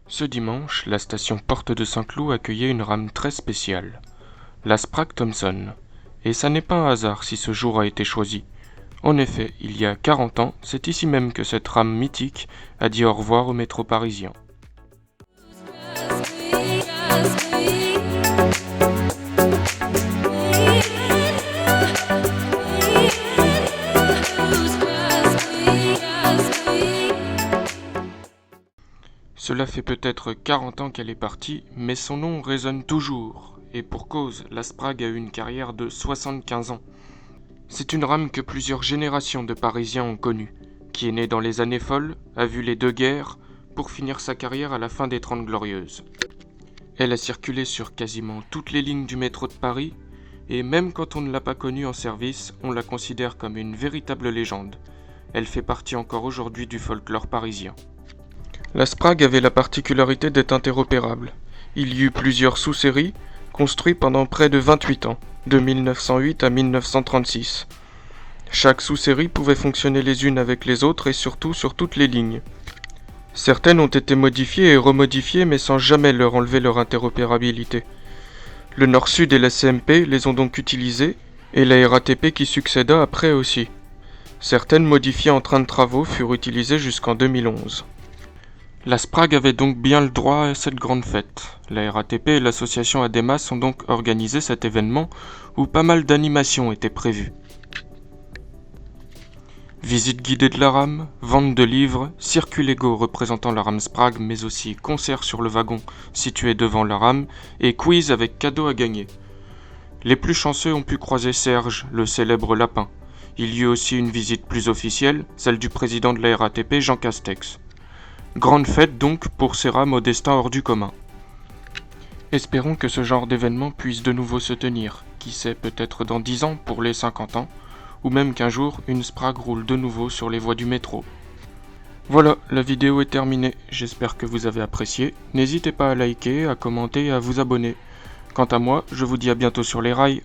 Ce dimanche, la station Porte de Saint-Cloud accueillait une rame très spéciale, la Sprague Thomson. Et ça n'est pas un hasard si ce jour a été choisi. En effet, il y a 40 ans, c'est ici même que cette rame mythique a dit au revoir au métro parisien. Cela fait peut-être 40 ans qu'elle est partie, mais son nom résonne toujours. Et pour cause, la Sprague a eu une carrière de 75 ans. C'est une rame que plusieurs générations de Parisiens ont connue, qui est née dans les années folles, a vu les deux guerres, pour finir sa carrière à la fin des 30 Glorieuses. Elle a circulé sur quasiment toutes les lignes du métro de Paris, et même quand on ne l'a pas connue en service, on la considère comme une véritable légende. Elle fait partie encore aujourd'hui du folklore parisien. La Sprague avait la particularité d'être interopérable. Il y eut plusieurs sous-séries, construites pendant près de 28 ans, de 1908 à 1936. Chaque sous-série pouvait fonctionner les unes avec les autres et surtout sur toutes les lignes. Certaines ont été modifiées et remodifiées mais sans jamais leur enlever leur interopérabilité. Le Nord-Sud et la CMP les ont donc utilisées, et la RATP qui succéda après aussi. Certaines modifiées en train de travaux furent utilisées jusqu'en 2011. La Sprague avait donc bien le droit à cette grande fête. La RATP et l'association ADEMAS ont donc organisé cet événement où pas mal d'animations étaient prévues. Visite guidée de la rame, vente de livres, circuit Lego représentant la rame Sprague mais aussi concert sur le wagon situé devant la rame et quiz avec cadeaux à gagner. Les plus chanceux ont pu croiser Serge, le célèbre lapin. Il y eut aussi une visite plus officielle, celle du président de la RATP Jean Castex. Grande fête donc pour ces rames au destin hors du commun. Espérons que ce genre d'événement puisse de nouveau se tenir, qui sait peut-être dans 10 ans pour les 50 ans, ou même qu'un jour une Sprague roule de nouveau sur les voies du métro. Voilà, la vidéo est terminée, j'espère que vous avez apprécié, n'hésitez pas à liker, à commenter et à vous abonner. Quant à moi, je vous dis à bientôt sur les rails.